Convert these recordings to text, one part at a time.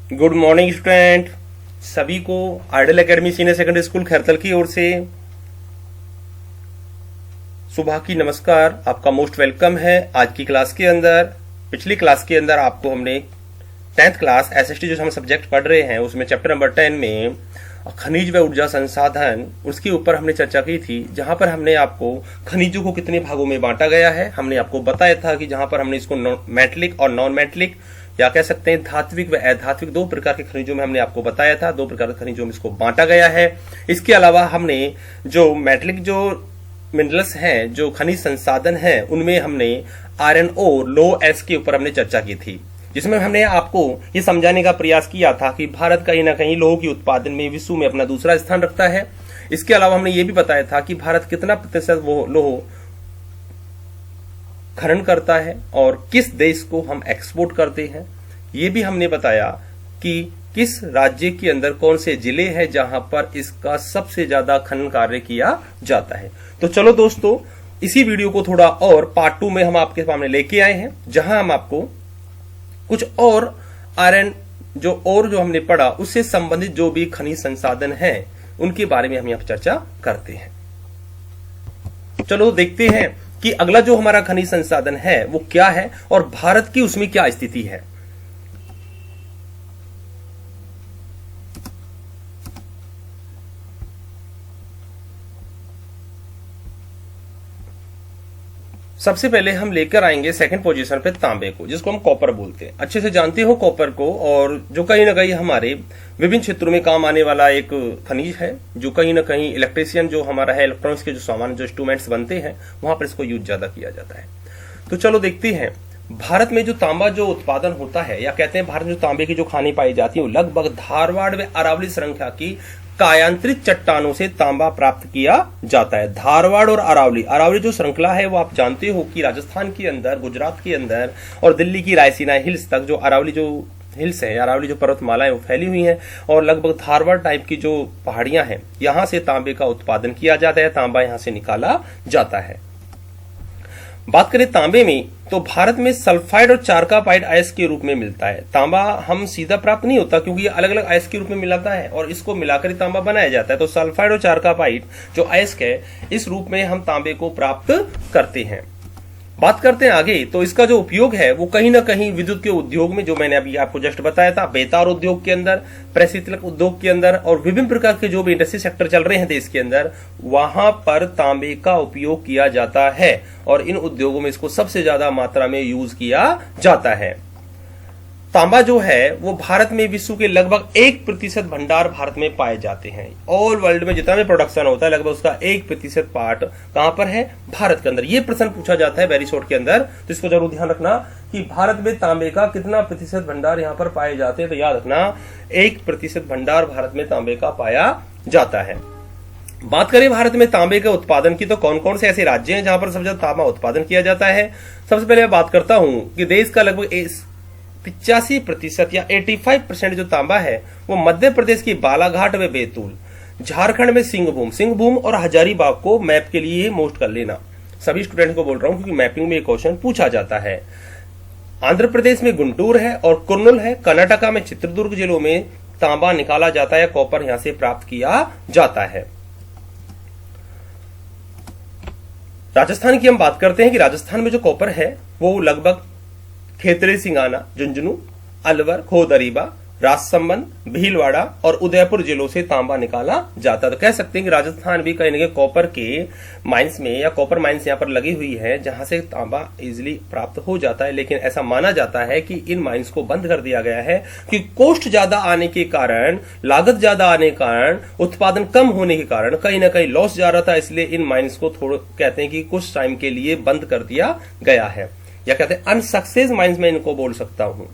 Good morning student. सभी को Idol Academy Senior Secondary School Khairthal की ओर से सुबह की नमस्कार। आपका मोस्ट वेलकम है आज की क्लास के अंदर। पिछली क्लास के अंदर आपको हमने 10th क्लास एसएसटी जो हम सब्जेक्ट पढ़ रहे हैं उसमें चैप्टर नंबर 10 में खनिज व ऊर्जा संसाधन उसके ऊपर हमने चर्चा की थी, जहां पर हमने आपको खनिजों को कितने भागों में बांटा गया है हमने आपको बताया था कि जहां पर हमने इसको मेटलिक और नॉन मेटलिक या कह सकते हैं धात्विक व अधात्विक दो प्रकार के खनिजों में हमने आपको बताया था। दो प्रकार के खनिजों में इसको बांटा गया है। इसके अलावा हमने जो मेटलिक जो मिनरल्स हैं, जो खनिज संसाधन हैं, उनमें हमने आयरन ओर लो एस के ऊपर हमने चर्चा की थी, जिसमें हमने आपको ये समझाने का प्रयास किया था कि भारत कहीं ना कहीं लोह के उत्पादन में विश्व में अपना दूसरा स्थान रखता है। इसके अलावा हमने ये भी बताया था कि भारत कितना प्रतिशत वो लोह खनन करता है और किस देश को हम एक्सपोर्ट करते हैं। ये भी हमने बताया कि किस राज्य के अंदर कौन से जिले हैं जहां पर इसका सबसे ज्यादा खनन कार्य किया जाता है। तो चलो दोस्तों, इसी वीडियो को थोड़ा और पार्ट 2 में हम आपके सामने लेके आए हैं, जहां हम आपको कुछ और आयरन जो हमने पढ़ा उससे संबंधित जो भी खनिज संसाधन हैं उनके बारे में हम यहाँ चर्चा करते हैं। चलो देखते हैं कि अगला जो हमारा खनिज संसाधन है वो क्या है और भारत की उसमें क्या स्थिति है। सबसे पहले हम लेकर आएंगे सेकंड पोजीशन पे तांबे को, जिसको हम कॉपर बोलते हैं। अच्छे से जानते हो कॉपर को, और जो कहीं ना कहीं हमारे विभिन्न क्षेत्रों में काम आने वाला एक खनिज है, जो कहीं ना कहीं इलेक्ट्रिशियन जो हमारा है, इलेक्ट्रॉनिक्स के जो सामान जो इंस्ट्रूमेंट्स बनते हैं वहां पर इसको यूज ज्यादा किया जाता है। तो चलो देखते हैं भारत में जो तांबा जो उत्पादन होता है, या कहते हैं भारत में जो तांबे की जो खानी पाई जाती है, लगभग धारवाड़ व अरावली श्रृंखला की कायांतरित चट्टानों से तांबा प्राप्त किया जाता है। धारवाड़ और अरावली जो श्रृंखला है वो आप जानते हो कि राजस्थान के अंदर, गुजरात के अंदर और दिल्ली की रायसीना हिल्स तक जो अरावली जो हिल्स है, अरावली जो पर्वतमालाएं वो फैली हुई हैं, और लगभग धारवाड़ टाइप की जो पहाड़ियां हैं, यहां से तांबे का उत्पादन किया जाता है, तांबा यहां से निकाला जाता है। बात करें तांबे में, तो भारत में सल्फाइड और चारकापाइड अयस्क के रूप में मिलता है। तांबा हम सीधा प्राप्त नहीं होता क्योंकि ये अलग अलग अयस्क के रूप में मिलाता है और इसको मिलाकर ही तांबा बनाया जाता है। तो सल्फाइड और चारकापाइड जो अयस्क है, इस रूप में हम तांबे को प्राप्त करते हैं। बात करते हैं आगे, तो इसका जो उपयोग है वो कहीं ना कहीं विद्युत के उद्योग में, जो मैंने अभी आपको जस्ट बताया था, बेतार उद्योग के अंदर, प्रेसितलक उद्योग के अंदर और विभिन्न प्रकार के जो भी इंडस्ट्री सेक्टर चल रहे हैं देश के अंदर, वहां पर तांबे का उपयोग किया जाता है और इन उद्योगों में इसको सबसे ज्यादा मात्रा में यूज किया जाता है। तांबा जो है वो भारत में विश्व के लगभग 1% भंडार भारत में पाए जाते हैं। ऑल वर्ल्ड में जितना भी प्रोडक्शन होता है लगभग उसका 1% पार्ट कहां पर है? भारत के अंदर। ये प्रश्न पूछा जाता है वेरी शॉर्ट के अंदर, तो इसको जरूर ध्यान रखना कि भारत में तांबे का कितना प्रतिशत भंडार यहां पर पाए जाते हैं। तो याद रखना 1% भंडार भारत में तांबे का पाया जाता है। बात करें भारत में तांबे के उत्पादन की, तो कौन कौन से ऐसे राज्य हैं जहां पर सबसे ज्यादा तांबा उत्पादन किया जाता है। सबसे पहले मैं बात करता हूं कि देश का लगभग 85% या 85% जो तांबा है वो मध्य प्रदेश की बालाघाट व बैतूल, झारखंड में सिंहभूम और हजारीबाग को मैप के लिए मोस्ट कर लेना। सभी स्टूडेंट को बोल रहा हूं क्योंकि मैपिंग में क्वेश्चन पूछा जाता है। आंध्र प्रदेश में गुंटूर है और कुर्नूल है। कर्नाटका में चित्रदुर्ग जिलों में तांबा निकाला जाता है, कॉपर यहां से प्राप्त किया जाता है। राजस्थान की हम बात करते हैं कि राजस्थान में जो कॉपर है वो लगभग खेतड़ी, सिंगाना, झुंझुनू, अलवर, खोदरीबा, राजसमंद, भीलवाड़ा और उदयपुर जिलों से तांबा निकाला जाता है। तो कह सकते हैं कि राजस्थान भी कहीं ना कहीं कॉपर के माइंस में, या कॉपर माइंस यहां पर लगी हुई है जहां से तांबा इजीली प्राप्त हो जाता है। लेकिन ऐसा माना जाता है कि इन माइंस को बंद कर दिया गया है कि कॉस्ट ज्यादा आने के कारण, लागत ज्यादा आने के कारण, उत्पादन कम होने के कारण कहीं ना कहीं लॉस जा रहा था, इसलिए इन माइंस को थोड़ा कहते हैं कि कुछ टाइम के लिए बंद कर दिया गया है, या कहते हैं अनसक्सेस माइंस में इनको बोल सकता हूं।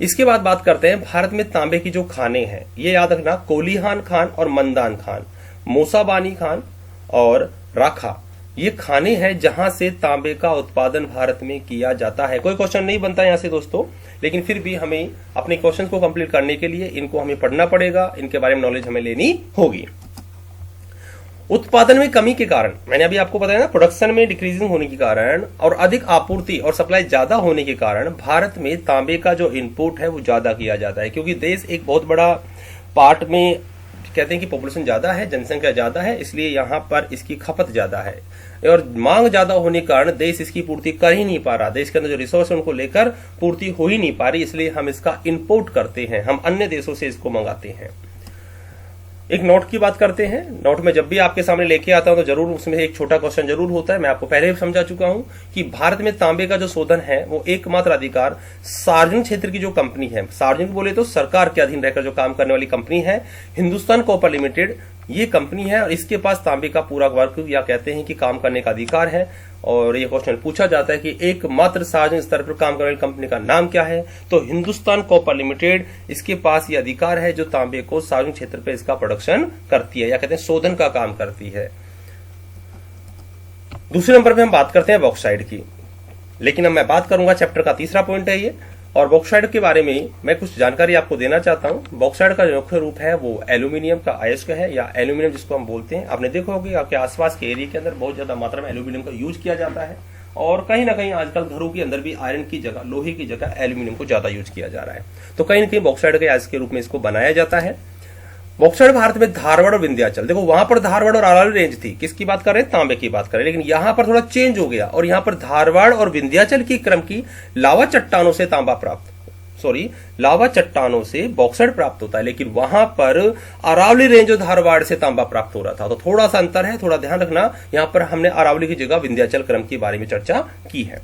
इसके बाद बात करते हैं भारत में तांबे की जो खाने हैं, ये याद रखना, कोलीहान खान और मंदान खान, मोसाबानी खान और राखा, ये खाने हैं जहां से तांबे का उत्पादन भारत में किया जाता है। कोई क्वेश्चन नहीं बनता यहां से दोस्तों, लेकिन फिर भी हमें अपने क्वेश्चन को कंप्लीट करने के लिए इनको हमें पढ़ना पड़ेगा, इनके बारे में नॉलेज हमें लेनी होगी। उत्पादन में कमी के कारण, मैंने अभी आपको बताया ना, प्रोडक्शन में डिक्रीजिंग होने के कारण और अधिक आपूर्ति और सप्लाई ज्यादा होने के कारण भारत में तांबे का जो इनपुट है वो ज्यादा किया जाता है, क्योंकि देश एक बहुत बड़ा पार्ट में कहते हैं कि पॉपुलेशन ज्यादा है, जनसंख्या ज्यादा है, इसलिए यहाँ पर इसकी खपत ज्यादा है और मांग ज्यादा होने के कारण देश इसकी पूर्ति कर ही नहीं पा रहा। देश के अंदर जो रिसोर्स है उनको लेकर पूर्ति हो ही नहीं पा रही, इसलिए हम इसका इंपोर्ट करते हैं, हम अन्य देशों से इसको मंगाते हैं। एक नोट की बात करते हैं। नोट में जब भी आपके सामने लेके आता हूं तो जरूर उसमें एक छोटा क्वेश्चन जरूर होता है। मैं आपको पहले भी समझा चुका हूं कि भारत में तांबे का जो शोधन है वो एकमात्र अधिकार सार्वजनिक क्षेत्र की जो कंपनी है, सार्वजनिक बोले तो सरकार के अधीन रहकर जो काम करने वाली कंपनी है, हिंदुस्तान कॉपर लिमिटेड, ये कंपनी है और इसके पास तांबे का पूरा वर्क या कहते हैं कि काम करने का अधिकार है। और ये क्वेश्चन पूछा जाता है कि एकमात्र सार्वजनिक स्तर पर काम करने वाली कंपनी का नाम क्या है, तो हिंदुस्तान कॉपर लिमिटेड, इसके पास ये अधिकार है जो तांबे को सार्वजनिक क्षेत्र पर इसका प्रोडक्शन करती है या कहते हैं शोधन का काम करती है। दूसरे नंबर पे हम बात करते हैं बॉक्साइट की, लेकिन अब मैं बात करूंगा, चैप्टर का तीसरा पॉइंट है ये, और बॉक्साइट के बारे में मैं कुछ जानकारी आपको देना चाहता हूं। बॉक्साइट का जो मुख्य रूप है वो एल्यूमिनियम का अयस्क है या एल्यूमिनियम जिसको हम बोलते हैं। आपने देखा होगा कि आपके आसपास के एरिया के अंदर बहुत ज्यादा मात्रा में एल्यूमिनियम का यूज किया जाता है और कहीं ना कहीं आजकल घरों के अंदर भी आयरन की जगह, लोहे की जगह एल्यूमिनियम को ज्यादा यूज किया जा रहा है। तो कहीं ना कहीं बॉक्साइट के अयस्क के रूप में इसको बनाया जाता है। बॉक्साइट भारत में धारवाड़ और विंध्याचल, देखो वहां पर धारवाड़ और अरावली रेंज थी, किसकी बात कर रहे हैं, तांबे की बात कर रहे हैं, लेकिन यहां पर थोड़ा चेंज हो गया और यहां पर धारवाड़ और विंध्याचल की क्रम की लावा चट्टानों से तांबा प्राप्त, लावा चट्टानों से बॉक्साइट प्राप्त होता है, लेकिन वहां पर अरावली रेंज और धारवाड़ से तांबा प्राप्त हो रहा था। तो थोड़ा सा अंतर है, थोड़ा ध्यान रखना। यहां पर हमने अरावली की जगह विंध्याचल क्रम के बारे में चर्चा की है।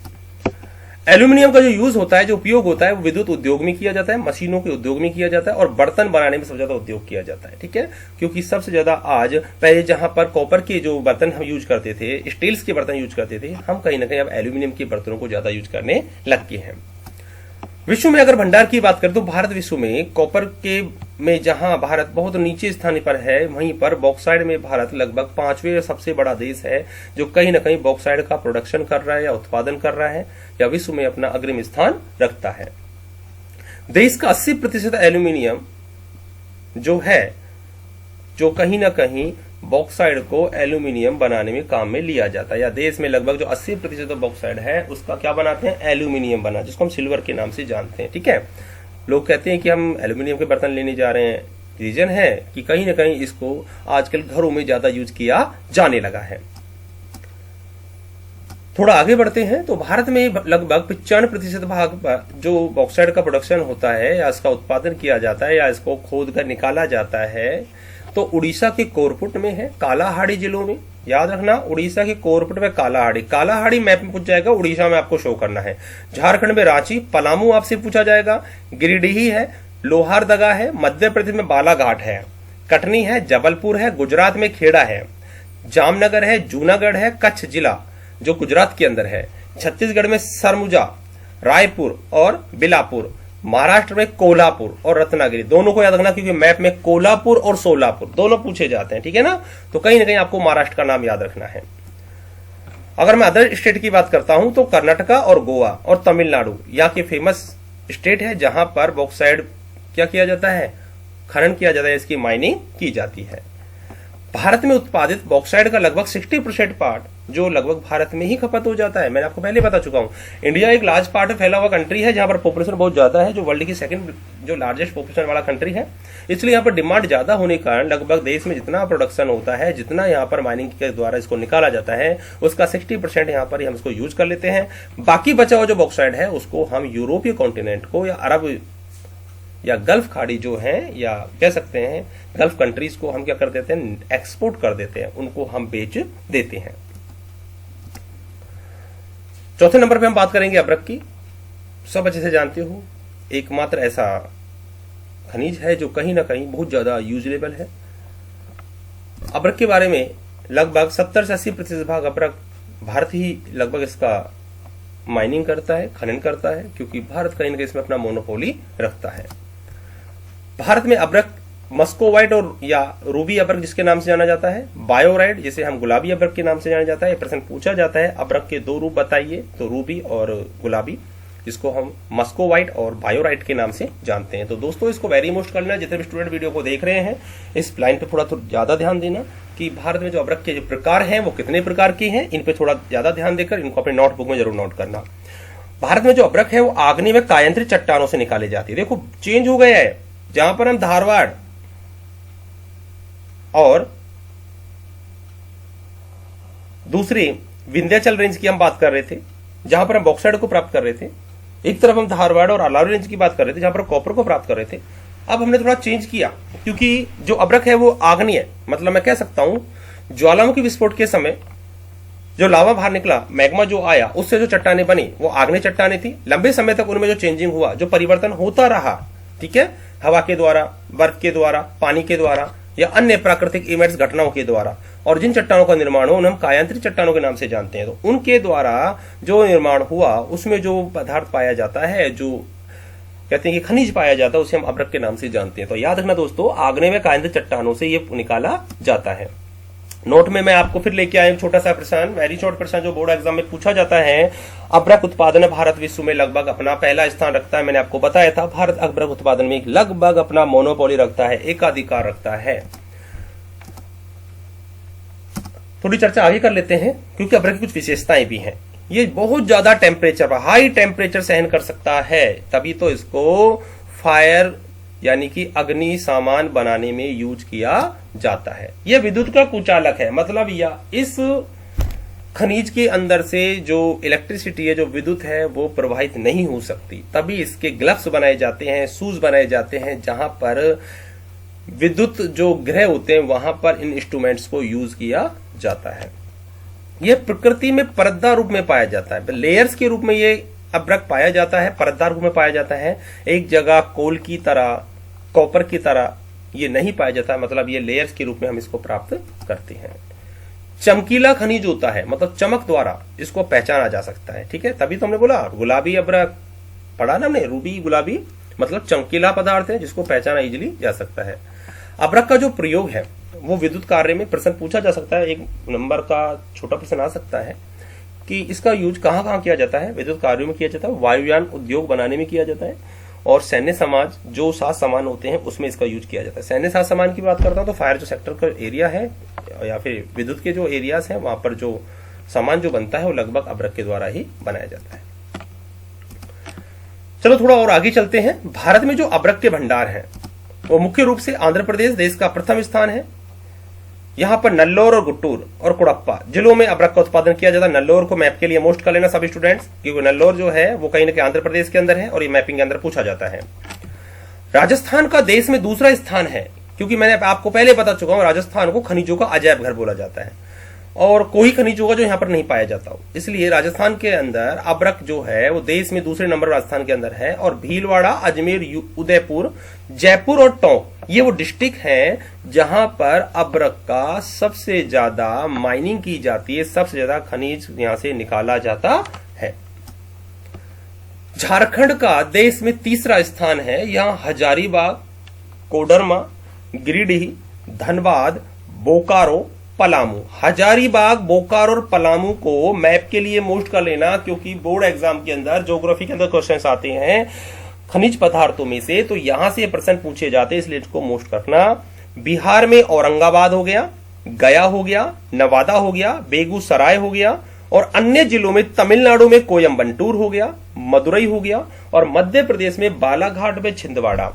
एल्यूमिनियम का जो यूज होता है, जो उपयोग होता है, वो विद्युत उद्योग में किया जाता है, मशीनों के उद्योग में किया जाता है और बर्तन बनाने में सबसे ज्यादा उपयोग किया जाता है। ठीक है, क्योंकि सबसे ज्यादा आज, पहले जहां पर कॉपर के जो बर्तन हम यूज करते थे, स्टील्स के बर्तन यूज करते थे, हम कहीं ना कहीं अब एल्यूमिनियम के बर्तनों को ज्यादा यूज करने लग गए हैं। विश्व में अगर भंडार की बात करें तो भारत विश्व में कॉपर के में जहां भारत बहुत नीचे स्थान पर है, वहीं पर बॉक्साइट में भारत लगभग 5वें सबसे बड़ा देश है जो कहीं ना कहीं बॉक्साइट का प्रोडक्शन कर रहा है या उत्पादन कर रहा है या विश्व में अपना अग्रिम स्थान रखता है। देश का 80% एल्यूमिनियम जो है, जो कहीं ना कहीं बॉक्साइड को एल्यूमिनियम बनाने में काम में लिया जाता है, या देश में लगभग जो 80% बॉक्साइड है उसका क्या बनाते हैं, एल्यूमिनियम बना, जिसको हम सिल्वर के नाम से जानते हैं। ठीक है, लोग कहते हैं कि हम एल्यूमिनियम के बर्तन लेने जा रहे हैं, रीजन है कि कहीं ना कहीं इसको आजकल घरों में ज्यादा यूज किया जाने लगा है। थोड़ा आगे बढ़ते हैं तो भारत में लगभग 95% भाग जो बॉक्साइड का प्रोडक्शन होता है या इसका उत्पादन किया जाता है या इसको खोद कर निकाला जाता है तो उड़ीसा के कोरपुट में है, कालाहाड़ी जिलों में। याद रखना, उड़ीसा के कोरपुट में कालाहाड़ी, कालाहाड़ी मैप में पूछ जाएगा, उड़ीसा में आपको शो करना है। झारखंड में रांची, पलामू आपसे पूछा जाएगा, गिरिडीह है, लोहारदगा है, मध्य प्रदेश में बालाघाट है, कटनी है, जबलपुर है, गुजरात में खेड़ा है, जामनगर है, जूनागढ़ है, कच्छ जिला जो गुजरात के अंदर है, छत्तीसगढ़ में सरमुजा, रायपुर और बिलापुर, महाराष्ट्र में कोल्हापुर और रत्नागिरी। दोनों को याद रखना क्योंकि मैप में कोल्हापुर और सोलापुर दोनों पूछे जाते हैं। ठीक है ना, तो कहीं ना कहीं आपको महाराष्ट्र का नाम याद रखना है। अगर मैं अदर स्टेट की बात करता हूं तो कर्नाटका और गोवा और तमिलनाडु यहाँ के फेमस स्टेट है जहां पर बॉक्साइड क्या किया जाता है, खनन किया जाता है, इसकी माइनिंग की जाती है। भारत में उत्पादित बॉक्साइड का लगभग 60% पार्ट जो लगभग भारत में ही खपत हो जाता है। मैंने आपको पहले बता चुका हूं, इंडिया एक लार्ज पार्ट में फैला हुआ कंट्री है जहां पर पॉपुलेशन बहुत ज्यादा है, जो वर्ल्ड की सेकंड जो लार्जेस्ट पॉपुलेशन वाला कंट्री है, इसलिए यहाँ पर डिमांड ज्यादा होने के कारण लगभग देश में जितना प्रोडक्शन होता है, जितना यहाँ पर माइनिंग के द्वारा इसको निकाला जाता है, उसका 60% यहाँ पर हम इसको यूज कर लेते हैं। बाकी बचा हुआ जो बॉक्साइड है उसको हम यूरोपीय कॉन्टिनेंट को या अरब या गल्फ खाड़ी जो है, या कह सकते हैं गल्फ कंट्रीज को हम क्या कर देते हैं, एक्सपोर्ट कर देते हैं, उनको हम बेच देते हैं। चौथे नंबर पे हम बात करेंगे अब्रक की। सब अच्छे से जानते हो, एकमात्र ऐसा खनिज है जो कहीं ना कहीं बहुत ज्यादा यूजेबल है। अब्रक के बारे में लगभग 70 से 80% भाग अब्रक भारत ही लगभग इसका माइनिंग करता है, खनन करता है, क्योंकि भारत कहीं ना कहीं इसमें अपना मोनोपोली रखता है। भारत में अब्रक मस्कोवाइट और या रूबी अब्रक जिसके नाम से जाना जाता है, बायोराइट जिसे हम गुलाबी अब्रक के नाम से जाना जाता है। ये प्रश्न पूछा जाता है, अब्रक के 2 रूप बताइए, तो रूबी और गुलाबी, जिसको हम मस्कोवाइट और बायोराइट के नाम से जानते हैं। तो दोस्तों इसको वेरी मोस्ट करना, जितने भी स्टूडेंट वीडियो को देख रहे हैं इस लाइन पे थोड़ा ज्यादा ध्यान देना। कि भारत में जो अभ्रक के जो प्रकार हैं वो कितने प्रकार के हैं, इन पे थोड़ा ज्यादा ध्यान देकर इनको अपने नोटबुक में जरूर नोट करना। भारत में जो अभ्रक है वो आग्नेय में कायांतरित चट्टानों से निकाले जाती है। देखो चेंज हो गया है, जहां पर हम धारवाड़ और दूसरी विंध्याचल रेंज की हम बात कर रहे थे, जहां पर हम बॉक्साइड को प्राप्त कर रहे थे, एक तरफ हम धारवाड़ और अलावरी रेंज की बात कर रहे थे जहां पर कॉपर को प्राप्त कर रहे थे। अब हमने थोड़ा चेंज किया, क्योंकि जो अभ्रक है वो आग्नेय, मतलब मैं कह सकता हूं ज्वालामुखी विस्फोट के समय जो लावा बाहर निकला, मैग्मा जो आया, उससे जो चट्टानें बनी वो आग्नेय चट्टानें थी। लंबे समय तक उनमें जो चेंजिंग हुआ, जो परिवर्तन होता रहा, ठीक है, हवा के द्वारा, बर्फ के द्वारा, पानी के द्वारा या अन्य प्राकृतिक इवेंट्स घटनाओं के द्वारा, और जिन चट्टानों का निर्माण हो उन्हें हम कायांतरित चट्टानों के नाम से जानते हैं। तो उनके द्वारा जो निर्माण हुआ उसमें जो पदार्थ पाया जाता है, जो कहते हैं कि खनिज पाया जाता है, उसे हम अभ्रक के नाम से जानते हैं। तो याद रखना दोस्तों, आग्नेय में कायांतरित चट्टानों से ये निकाला जाता है। नोट में मैं आपको फिर लेके आया छोटा सा प्रश्न, वेरी शॉर्ट प्रश्न जो बोर्ड एग्जाम में पूछा जाता है। अभ्रक उत्पादन भारत विश्व में लगभग अपना पहला स्थान रखता है। मैंने आपको बताया था भारत अभ्रक उत्पादन में लगभग अपना मोनोपोली रखता है, एकाधिकार रखता है। थोड़ी चर्चा आगे कर लेते हैं, क्योंकि अभ्रक की कुछ विशेषताएं भी हैं। ये बहुत ज्यादा टेम्परेचर, हाई टेम्परेचर सहन कर सकता है, तभी तो इसको फायर यानी कि अग्नि सामान बनाने में यूज किया जाता है। यह विद्युत का कुचालक है, मतलब या इस खनिज के अंदर से जो इलेक्ट्रिसिटी है, जो विद्युत है, वो प्रवाहित नहीं हो सकती, तभी इसके ग्लव्स बनाए जाते हैं, शूज बनाए जाते हैं, जहां पर विद्युत जो ग्रह होते हैं वहां पर इन इंस्ट्रूमेंट्स को यूज किया जाता है। यह प्रकृति में परतदार रूप में पाया जाता है, लेयर्स के रूप में ये अभ्रक पाया जाता है, परतदार रूप में पाया जाता है। एक जगह कोल की तरह, कॉपर की तरह ये नहीं पाया जाता है, मतलब ये लेयर्स के रूप में हम इसको प्राप्त करते हैं। चमकीला खनिज होता है, मतलब चमक द्वारा इसको पहचाना जा सकता है, ठीक है, तभी तो हमने बोला गुलाबी अभ्रक पढ़ा ना हमने, रूबी गुलाबी, मतलब चमकीला पदार्थ है जिसको पहचाना इजिली जा सकता है। अभ्रक का जो प्रयोग है वो विद्युत कार्य में प्रश्न पूछा जा सकता है, एक नंबर का छोटा प्रश्न आ सकता है कि इसका यूज कहां कहां किया जाता है। विद्युत कार्यों में किया जाता है, वायुयान उद्योग बनाने में किया जाता है, और सैन्य समाज जो साज सामान होते हैं उसमें इसका यूज किया जाता है। सैन्य साज सामान की बात करता हूं तो फायर जो सेक्टर का एरिया है या फिर विद्युत के जो एरियाज हैं वहां पर जो सामान जो बनता है वो लगभग अभ्रक के द्वारा ही बनाया जाता है। चलो थोड़ा और आगे चलते हैं। भारत में जो अभ्रक के भंडार हैं वो मुख्य रूप से आंध्र प्रदेश देश का प्रथम स्थान है। यहां पर नल्लोर और गुट्टूर और कुड़प्पा जिलों में अभ्रक का उत्पादन किया जाता है। नल्लोर को मैप के लिए मोस्ट कर लेना सभी स्टूडेंट्स, क्योंकि नल्लोर जो है वो कहीं ना कहीं आंध्र प्रदेश के अंदर है और ये मैपिंग के अंदर पूछा जाता है। राजस्थान का देश में दूसरा स्थान है, क्योंकि मैंने आपको पहले बता चुका हूं राजस्थान को खनिजों का अजायब घर बोला जाता है, और कोई खनिज होगा जो यहां पर नहीं पाया जाता हो, इसलिए राजस्थान के अंदर अभ्रक जो है वो देश में दूसरे नंबर राजस्थान के अंदर है। और भीलवाड़ा, अजमेर, उदयपुर, जयपुर और टोंक ये वो डिस्ट्रिक्ट हैं जहां पर अभ्रक का सबसे ज्यादा माइनिंग की जाती है, सबसे ज्यादा खनिज यहां से निकाला जाता है। झारखंड का देश में तीसरा स्थान है। यहां हजारीबाग, कोडरमा, गिरिडीह, धनबाद, बोकारो, पलामू। हजारीबाग, बोकारो और पलामू को मैप के लिए मोस्ट कर लेना, क्योंकि बोर्ड एग्जाम के अंदर ज्योग्राफी के अंदर क्वेश्चंस आते हैं खनिज पदार्थों में से, तो यहां से प्रश्न पूछे जाते हैं, इसलिए इसको मोस्ट करना। बिहार में औरंगाबाद हो गया, गया हो गया, नवादा हो गया, बेगूसराय हो गया, और अन्य जिलों में तमिलनाडु में कोयम्बटूर हो गया, मदुरई हो गया, और मध्य प्रदेश में बालाघाट में छिंदवाड़ा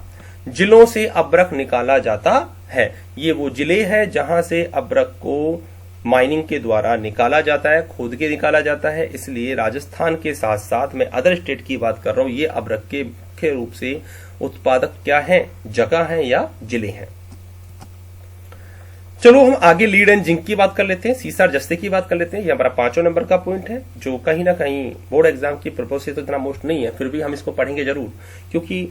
जिलों से अभ्रक निकाला जाता है। ये वो जिले हैं जहां से अभ्रक को माइनिंग के द्वारा निकाला जाता है, खोद के निकाला जाता है। इसलिए राजस्थान के साथ साथ मैं अदर स्टेट की बात कर रहा हूं, ये अभ्रक के मुख्य रूप से उत्पादक क्या हैं, जगह हैं या जिले हैं। चलो हम आगे लीड एंड जिंक की बात कर लेते हैं, सीसर जस्ते की बात कर लेते हैं। ये हमारा 5वें नंबर का पॉइंट है, जो कहीं ना कहीं बोर्ड एग्जाम की पर्पज से तो इतना मोस्ट नहीं है, फिर भी हम इसको पढ़ेंगे जरूर, क्योंकि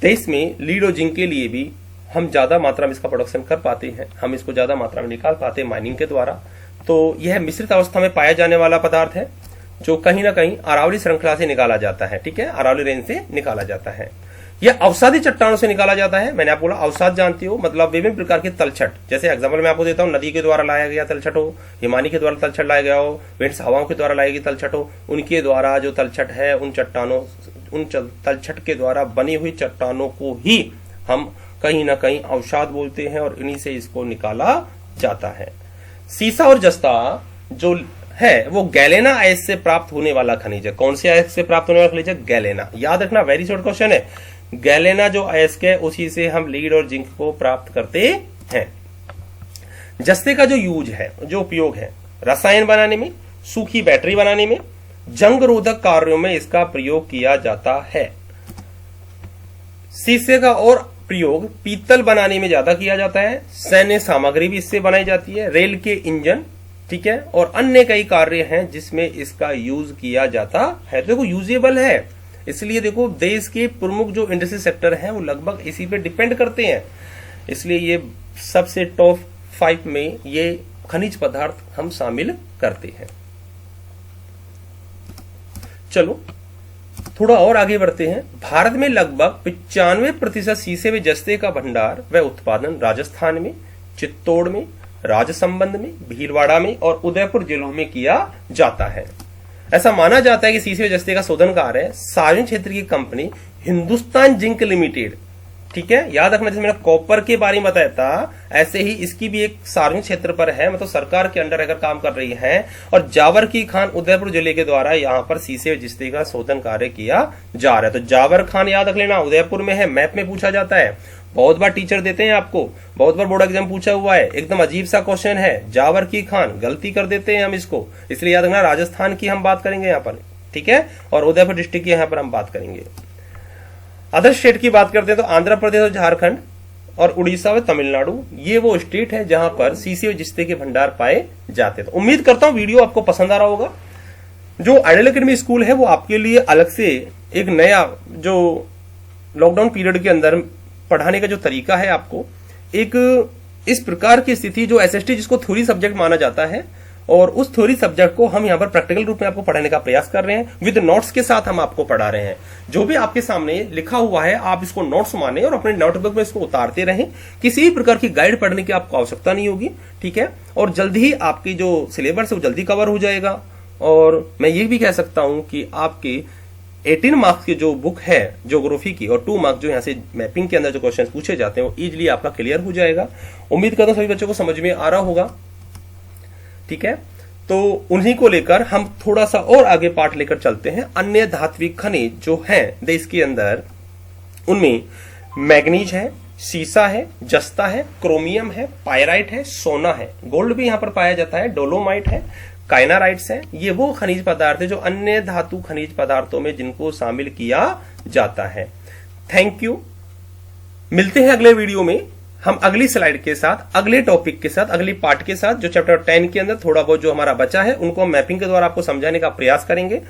देश में लीड और जिंक के लिए भी हम ज्यादा मात्रा में इसका प्रोडक्शन कर पाते हैं, हम इसको ज्यादा मात्रा में निकाल पाते हैं माइनिंग के द्वारा। तो यह मिश्रित अवस्था में पाया जाने वाला पदार्थ है, जो कहीं ना कहीं अरावली श्रृंखला से निकाला जाता है, ठीक है, अरावली रेंज से निकाला जाता है। यह अवसादी चट्टानों से निकाला जाता है। मैंने आपको बोला अवसाद जानते हो, मतलब विभिन्न प्रकार के तलछट, जैसे एग्जाम्पल मैं आपको देता हूं, नदी के द्वारा लाया गया तलछट हो, हिमानी के द्वारा तलछट लाया गया हो, विंड्स हवाओं के द्वारा लाई गई तलछट हो, उनके द्वारा जो तलछट है उन चट्टानों, उन तलछट के द्वारा बनी हुई चट्टानों को ही हम कहीं ना कहीं अवसाद बोलते हैं, और इन्हीं से इसको निकाला जाता है। सीसा और जस्ता जो है वो गैलेना अयस्क से प्राप्त होने वाला खनिज है। कौन से अयस्क से प्राप्त होने वाला खनिज है? गैलेना। याद रखना, वेरी शॉर्ट क्वेश्चन है। गैलेना जो अयस्क है उसी से हम लीड और जिंक को प्राप्त करते हैं। जस्ते का जो यूज है, जो उपयोग है, रसायन बनाने में, सूखी बैटरी बनाने में, जंग रोधक कार्यों में इसका प्रयोग किया जाता है। सीसे का और प्रयोग पीतल बनाने में ज्यादा किया जाता है। सैन्य सामग्री भी इससे बनाई जाती है, रेल के इंजन, ठीक है, और अन्य कई कार्य हैं जिसमें इसका यूज किया जाता है। देखो यूजेबल है, इसलिए देखो देश के प्रमुख जो इंडस्ट्री सेक्टर हैं वो लगभग इसी पे डिपेंड करते हैं। इसलिए ये सबसे टॉप 5 में ये खनिज पदार्थ हम शामिल करते हैं। चलो थोड़ा और आगे बढ़ते हैं। भारत में लगभग 95% सीसे व जस्ते का भंडार व उत्पादन राजस्थान में, चित्तौड़ में, राजसमंद में, भीलवाड़ा में और उदयपुर जिलों में किया जाता है। ऐसा माना जाता है कि सीसे व जस्ते का शोधन कार्य सार्वजनिक क्षेत्र की कंपनी हिंदुस्तान जिंक लिमिटेड, ठीक है, याद रखना, जैसे मैंने कॉपर के बारे में बताया था ऐसे ही इसकी भी एक सार्वजनिक क्षेत्र पर है, मतलब सरकार के अंडर अगर काम कर रही है। और जावर की खान उदयपुर जिले के द्वारा यहां पर सीसे व जस्ते का शोधन कार्य किया जा रहा है। तो जावर खान याद रख लेना, उदयपुर में है, मैप में पूछा जाता है, बहुत बार टीचर देते हैं आपको, बहुत बार बोर्ड एग्जाम पूछा हुआ है। एकदम अजीब सा क्वेश्चन है, जावर की खान, गलती कर देते हैं हम इसको, इसलिए याद रखना राजस्थान की हम बात करेंगे यहाँ पर, ठीक है, और उदयपुर डिस्ट्रिक्ट की यहाँ पर हम बात करेंगे। अदर स्टेट की बात करते हैं तो आंध्र प्रदेश और झारखंड और उड़ीसा व तमिलनाडु, ये वो स्टेट है जहां पर सीसे व जस्ते के भंडार पाए जाते हैं। तो उम्मीद करता हूं वीडियो आपको पसंद आ रहा होगा। जो आइडियल एकेडमी स्कूल है वो आपके लिए अलग से एक नया, जो लॉकडाउन पीरियड के अंदर पढ़ाने का जो तरीका है, आपको एक इस प्रकार की स्थिति जो एसएसटी जिसको थ्योरी सब्जेक्ट माना जाता है, और उस थ्योरी सब्जेक्ट को हम यहाँ पर प्रैक्टिकल रूप में आपको पढ़ाने का प्रयास कर रहे हैं। विद नोट्स के साथ हम आपको पढ़ा रहे हैं। जो भी आपके सामने लिखा हुआ है आप इसको नोट्स माने और अपने नोटबुक में इसको उतारते रहें। किसी भी प्रकार की गाइड पढ़ने की आपको आवश्यकता नहीं होगी, ठीक है, और जल्दी ही आपकी जो सिलेबस है वो जल्दी कवर हो जाएगा। और मैं ये भी कह सकता हूं कि आपके 18 मार्क्स की जो बुक है ज्योग्राफी की और 2 मार्क्स जो यहाँ से मैपिंग के अंदर जो क्वेश्चन पूछे जाते हैं वो इजीली आपका क्लियर हो जाएगा। उम्मीद करता हूं सभी बच्चों को समझ में आ रहा होगा, ठीक है। तो उन्हीं को लेकर हम थोड़ा सा और आगे पार्ट लेकर चलते हैं। अन्य धात्विक खनिज जो हैं देश के अंदर, उनमें मैग्नीज है, सीसा है, जस्ता है, क्रोमियम है, पायराइट है, सोना है, गोल्ड भी यहां पर पाया जाता है, डोलोमाइट है, काइनाराइट्स है। ये वो खनिज पदार्थ है जो अन्य धातु खनिज पदार्थों में जिनको शामिल किया जाता है। Thank you. मिलते हैं अगले वीडियो में हम अगली स्लाइड के साथ, अगले टॉपिक के साथ, अगली पार्ट के साथ, जो चैप्टर 10 के अंदर थोड़ा बहुत जो हमारा बचा है उनको हम मैपिंग के द्वारा आपको समझाने का प्रयास करेंगे।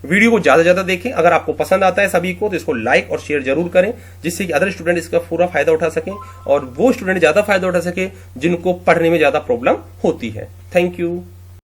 वीडियो को ज्यादा से ज्यादा देखें। अगर आपको पसंद आता है सभी को तो इसको लाइक और शेयर जरूर करें, जिससे कि अदर स्टूडेंट इसका पूरा फायदा उठा सकें और वो स्टूडेंट ज्यादा फायदा उठा सके जिनको पढ़ने में ज्यादा प्रॉब्लम होती है। Thank you.